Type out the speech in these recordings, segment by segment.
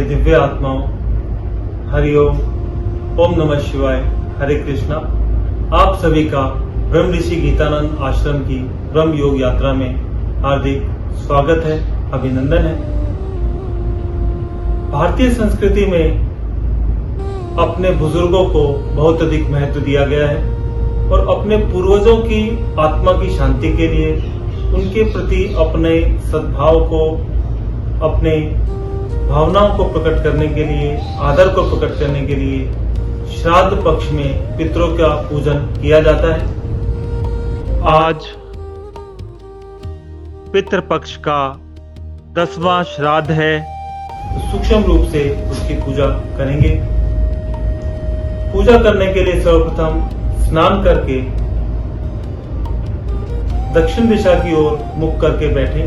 दिव्य आत्माओं, हरिओम, ओम नमः शिवाय, हरे कृष्णा। आप सभी का ब्रह्म ऋषि गीतानंद आश्रम की ब्रह्म योग यात्रा में हार्दिक स्वागत है, अभिनंदन है। भारतीय संस्कृति में अपने बुजुर्गों को बहुत अधिक महत्व दिया गया है और अपने पूर्वजों की आत्मा की शांति के लिए उनके प्रति अपने सद्भाव को, अपने भावनाओं को प्रकट करने के लिए, आदर को प्रकट करने के लिए श्राद्ध पक्ष में पितरों का पूजन किया जाता है। आज पितृ पक्ष का 10वां श्राद्ध है, तो सूक्ष्म रूप से उसकी पूजा करेंगे। पूजा करने के लिए सर्वप्रथम स्नान करके दक्षिण दिशा की ओर मुख करके बैठें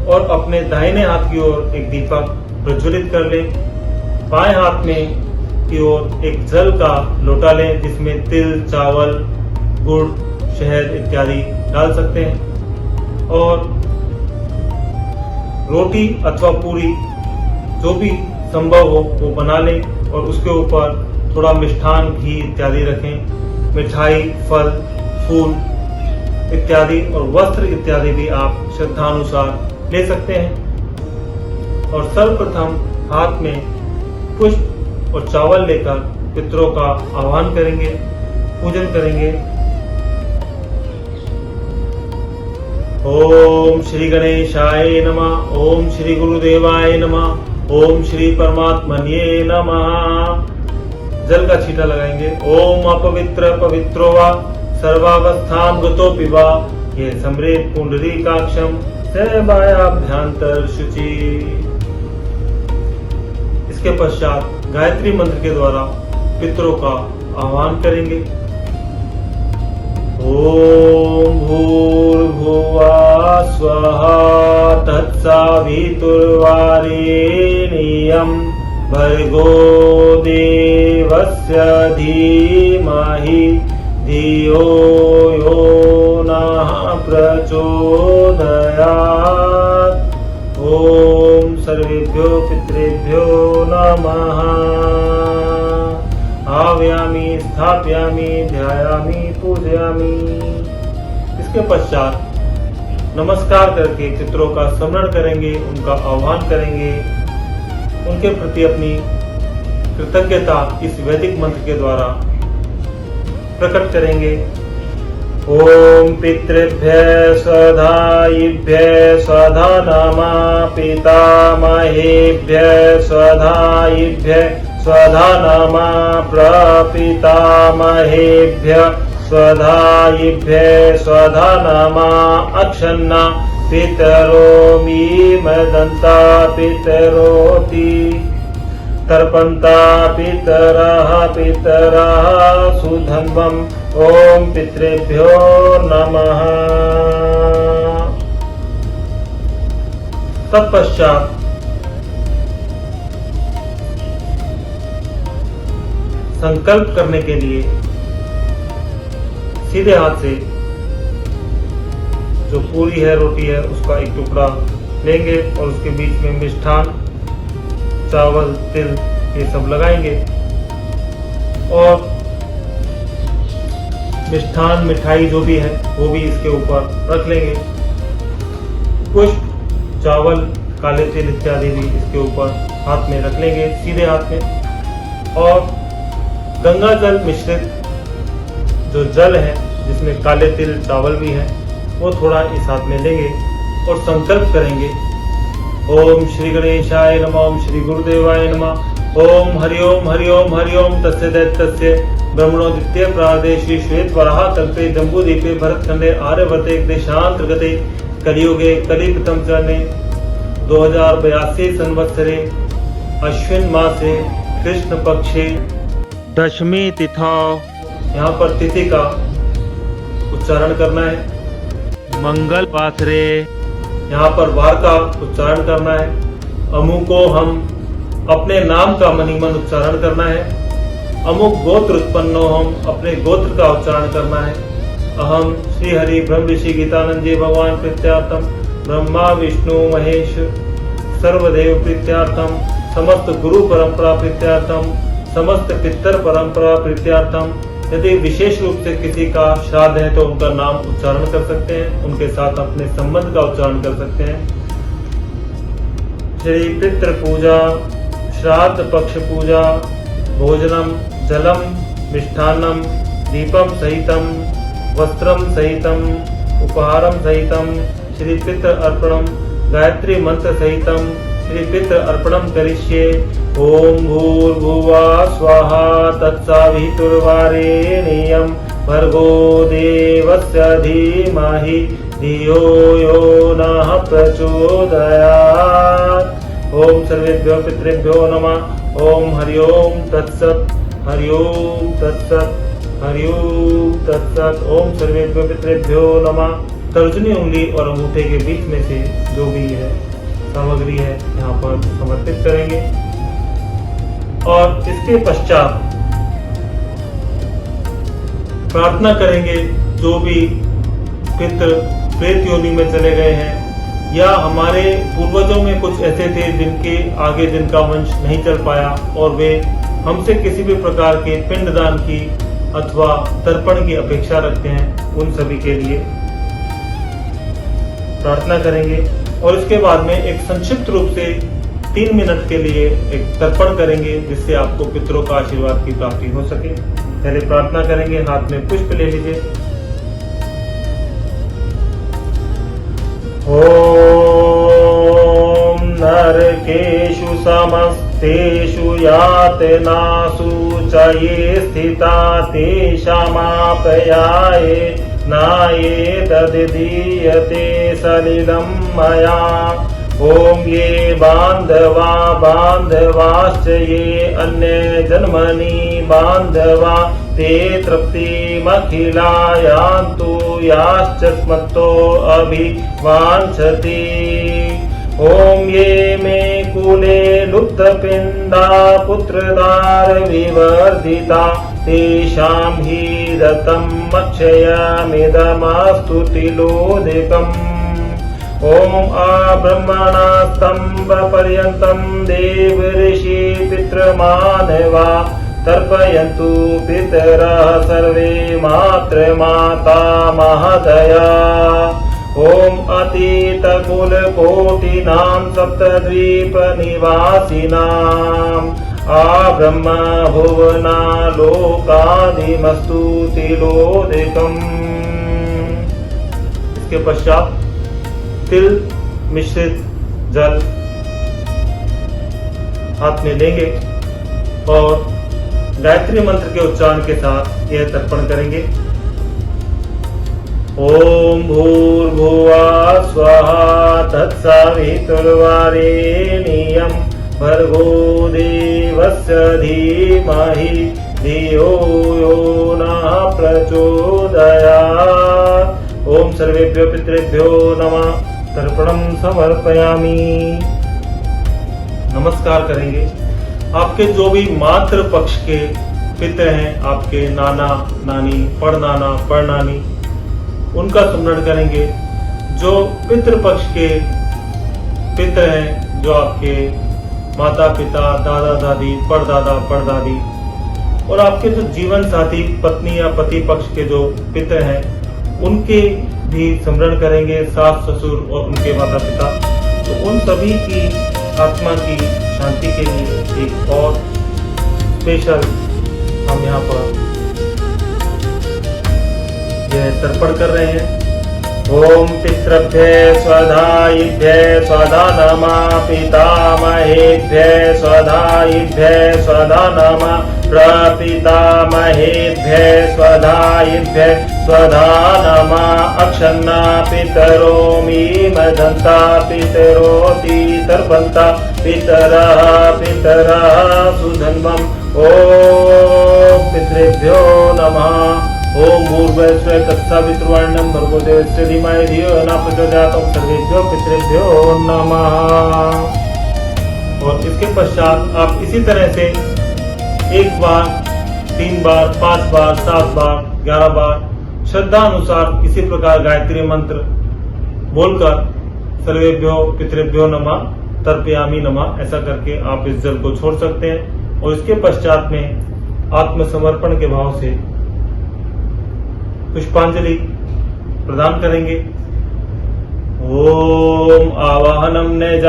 और अपने दाहिने हाथ की ओर एक दीपक प्रज्वलित कर लें। बाएं हाथ में की ओर एक जल का लोटा लें जिसमें तिल, चावल, गुड़, शहद इत्यादि डाल सकते हैं और रोटी अथवा पूरी जो भी संभव हो वो बना लें और उसके ऊपर थोड़ा मिष्ठान, घी इत्यादि रखें। मिठाई, फल, फूल इत्यादि और वस्त्र इत्यादि भी आप श्रद्धानुसार ले सकते हैं। और सर्वप्रथम हाथ में पुष्प और चावल लेकर पितरों का आह्वान करेंगे, पूजन करेंगे। ओम श्री गणेशाय नमः, ओम श्री गुरुदेवाय नमः, ओम श्री परमात्मने नमः। जल का छींटा लगाएंगे। ओम अपवित्र पवित्रो वा सर्वावस्थां गतोऽपि वा ये समृत पुंडरीकाक्षं सेवायाभ्यंतर शुचि। इसके पश्चात गायत्री मंत्र के द्वारा पितरों का आह्वान करेंगे। ओम भूर्भुवः स्वः तत्सवितुर्वरेण्यं भर्गो देवस्य धीमहि धियो यो नः प्रचोदयात्। ओम सर्वेभ्यो पितृभ्यो नमः। आव्यामि, स्थापयामि, ध्यायामि, पूजयामि। इसके पश्चात नमस्कार करके पितरों का स्मरण करेंगे, उनका आह्वान करेंगे, उनके प्रति अपनी कृतज्ञता इस वैदिक मंत्र के द्वारा प्रकट करेंगे। ओम पितृभ्यः स्वधायिभ्यः स्वधा नमः, पितामहेभ्यः स्वधायिभ्यः स्वधा नमः, प्रपितामहेभ्यः स्वधायिभ्यः स्वधा नमः। अक्षन्ना पितरो मीमदन्ता पितरोति तर्पन्ता पितरः सुधन्वम्। ओम पितृभ्यो नमः। तत्पश्चात संकल्प करने के लिए सीधे हाथ से जो पूरी है, रोटी है, उसका एक टुकड़ा लेंगे और उसके बीच में मिष्ठान, चावल, तिल ये सब लगाएंगे और मिष्ठान, मिठाई जो भी है वो भी इसके ऊपर रख लेंगे। पुष्प, चावल, काले तिल इत्यादि भी इसके ऊपर हाथ में रख लेंगे, सीधे हाथ में। और गंगा जल मिश्रित जो जल है जिसमें काले तिल, चावल भी है, वो थोड़ा इस हाथ में लेंगे और संकल्प करेंगे। ओम श्री गणेशाय नमः, ओम श्री गुरुदेवाय नमः, ओम हरिओम हरिओम हरिओम तस्य दैत्यस्य ब्रह्मणो द्वितीय प्रादे श्री श्वेत वराह कल्पे जम्बूद्वीपे भरतखंडे आर्यवर्ते देशांतर्गते कलियुगे कलिप्रथम चरणे 2082 संवत्सरे अश्विन मासे कृष्ण पक्षे दशमी तिथौ। यहाँ पर तिथि का उच्चारण करना है। मंगल पाथरे, यहाँ पर वार का उच्चारण करना है। अमु को हम अपने नाम का मनीमन उच्चारण करना है। अमुक गोत्र उत्पन्नो, हम अपने गोत्र का उच्चारण करना है। अहम श्री हरि ब्रह्म ऋषि गीतानंद जी भगवान प्रीत्यार्थम ब्रह्मा विष्णु महेश सर्वदेव प्रीत्यार्थम समस्त गुरु परंपरा प्रीत्यार्थम, समस्त पितर परंपरा प्रीत्यार्थम। यदि विशेष रूप से किसी का श्राद्ध है तो उनका नाम उच्चारण कर सकते हैं, उनके साथ अपने संबंध का उच्चारण कर सकते हैं। श्री पितृ पूजा, श्राद्ध पक्ष पूजा, भोजनम जलम मिष्ठान्नम दीपम सहितम वस्त्रम सहितम उपहारम सहितम श्री पितृ अर्पणम गायत्री मंत्र सहितम श्री पितृ अर्पणम करिष्ये। ओम भूर्भुवः स्वाहा तत्सवितुर्वरेण्यं भर्गो देवस्य धीमहि धियो यो नः प्रचोदयात्। ओम सर्वेभ्यो पितृभ्यो नमः। ओम हरि ओम तत्सत्, हरि ओम तत्सत्, हरि ओम तत्सत्। ओम सर्वेभ्यो पितृभ्यो नमः। तर्जनी उंगली और अंगूठे के बीच में से जो भी है सामग्री है यहाँ पर समर्पित करेंगे और इसके पश्चात प्रार्थना करेंगे जो भी पितृ प्रेत योनि में चले गए हैं या हमारे पूर्वजों में कुछ ऐसे थे जिनके आगे जिनका वंश नहीं चल पाया और वे हमसे किसी भी प्रकार के पिंडदान की अथवा तर्पण की अपेक्षा रखते हैं, उन सभी के लिए प्रार्थना करेंगे। और इसके बाद में एक संक्षिप्त रूप से 3 मिनट के लिए एक तर्पण करेंगे जिससे आपको पितरों का आशीर्वाद की प्राप्ति हो सके। पहले प्रार्थना करेंगे, हाथ में पुष्प ले लीजिए। ओम नरकेषु समस्तेषु यातनासु च ये स्थिता तेषामाप्याय नाये तद्दीयते सलिलं मया। ओम ये बांधवा बांधवाश्च ये अन्य जन्मनि बांधवा ते तृप्तिमखिला यान्तु याश्च स्मत्तो अभिवाञ्छति। ओम ये मे कुले लुप्तपिण्डा पुत्रदार विवर्धिता तेषां हि रतं अक्षयमिदमस्तु तिलोदकम्। ओम आब्रह्मणा स्तम्भपर्यन्तं देव ऋषि पितृमानवा तर्पयन्तु पितरः सर्वे मातृमाता महदया। ओम अतीतकुलकोटिनां सप्तद्वीपनिवासिनाम् आब्रह्म भुवना लोकादिमस्तु तिलोदकम्। इसके पश्चात तिल मिश्रित जल हाथ में लेंगे और गायत्री मंत्र के उच्चारण के साथ यह तर्पण करेंगे। ओम भूर्भुवः स्वाहा तत्सवितुर्वरेण्यं भर्गो देवस्य धीमहि धियो यो नः प्रचोदयात्। ओम सर्वेभ्यो पितृभ्यो नमः। तर्पणं समर्पयामि। नमस्कार करेंगे। आपके जो भी मातृ पक्ष के पितृ हैं, आपके नाना नानी पड़नाना पड़नानी, उनका स्मरण करेंगे। जो पितृ पक्ष के पितृ हैं, जो आपके माता पिता दादा दादी पड़दादा पड़दादी, और आपके जो जीवन साथी पत्नी या पति पक्ष के जो पितृ हैं उनके भी स्मरण करेंगे, सास ससुर और उनके माता पिता। तो उन सभी की आत्मा की शांति के लिए एक और स्पेशल हम यहाँ पर यह तर्पण कर रहे हैं। ओम पितृभ्य स्वधायिभ्य स्वधा नमः पितामहेभ्य स्वधायिभ्य स्वधा नमः प्रपितामहेभ्य स्वधायिभ्य स्वधा नमः अक्षन्ना पितरो मीमदन्ता पितरोति तर्पन्ता पितरः पितरः सुधन्वम्। ओम पितृभ्यो नमः। ओम भूर्भुवः तत्सवितुर्वरेण्यं भर्गो देवस्य धीमहि धियो यो नः प्रचोदयात्। ओम सर्वेभ्यो पितृभ्यो नमः। और इसके पश्चात आप इसी तरह से 1 बार 3 बार 5 बार 7 बार 11 बार श्रद्धा अनुसार इसी प्रकार गायत्री मंत्र बोलकर सर्वेभ्यो पितृभ्यो नमः तर्पयामी नमः, ऐसा करके आप इस जल को छोड़ सकते हैं। और इसके पश्चात में आत्मसमर्पण के भाव से पुष्पांजलि प्रदान करेंगे। ओम आवाहनम न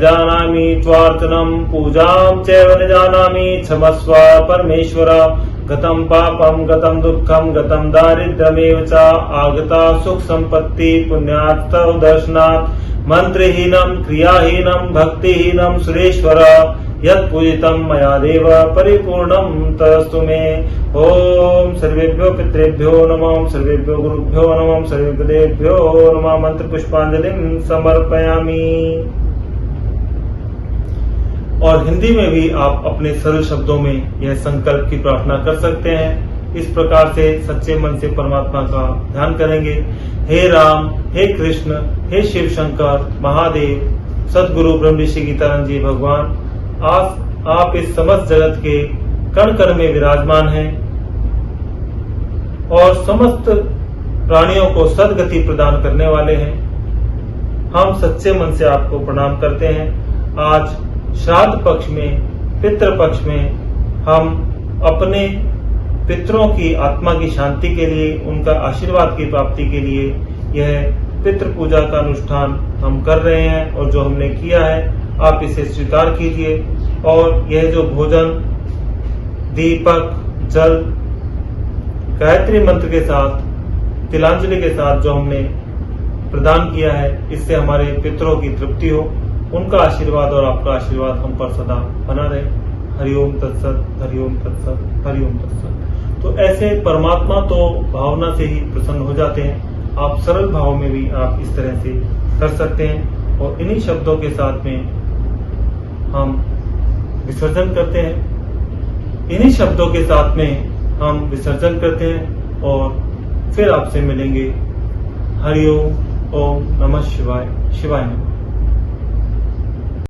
जानामि त्वार्चनम पूजाम चैव न जानामि क्षमस्व परमेश्वर गतं पापम गतं दुःखम गतं दारिद्र्यमेव च आगता सुख संपत्ति पुण्यात् तव दर्शनात् मंत्रहीनम क्रियाहीनम भक्तिहीनम सुरेश्वर यत् पूजितं मया देव परिपूर्णं तदस्तु मे। ओम सर्वेभ्यो पितृभ्यो नमः, सर्वेभ्यो गुरुभ्यो नमः, सर्वेभ्यो देवेभ्यो नमः। मंत्र पुष्पांजलिं समर्पयामि। और हिंदी में भी आप अपने सरल शब्दों में यह संकल्प की प्रार्थना कर सकते हैं। इस प्रकार से सच्चे मन से परमात्मा का ध्यान करेंगे। हे राम, हे कृष्ण, हे शिव शंकर महादेव, सदगुरु ब्रह्म ऋषि गीतानंद जी भगवान, आज आप इस समस्त जगत के कण कण में विराजमान हैं और समस्त प्राणियों को सदगति प्रदान करने वाले हैं। हम सच्चे मन से आपको प्रणाम करते हैं। आज श्राद्ध पक्ष में, पितृ पक्ष में हम अपने पितरों की आत्मा की शांति के लिए, उनका आशीर्वाद की प्राप्ति के लिए यह पितृ पूजा का अनुष्ठान हम कर रहे हैं। और जो हमने किया है आप इसे स्वीकार कीजिए। और यह जो भोजन, दीपक, जल, गायत्री मंत्र के साथ, तिलांजलि के साथ जो हमने प्रदान किया है, इससे हमारे पितरों की तृप्ति हो, उनका आशीर्वाद और आपका आशीर्वाद हम पर सदा बना रहे। हरिओम तत्सत, हरिओम तत्सत, हरिओम तत्सत। तो ऐसे परमात्मा तो भावना से ही प्रसन्न हो जाते हैं। आप सरल भाव में भी आप इस तरह से कर सकते हैं। और इन्हीं शब्दों के साथ में हम विसर्जन करते हैं। इन्हीं शब्दों के साथ में हम विसर्जन करते हैं और फिर आपसे मिलेंगे। हरिओम, ओम नमः शिवाय, शिवाय नमः।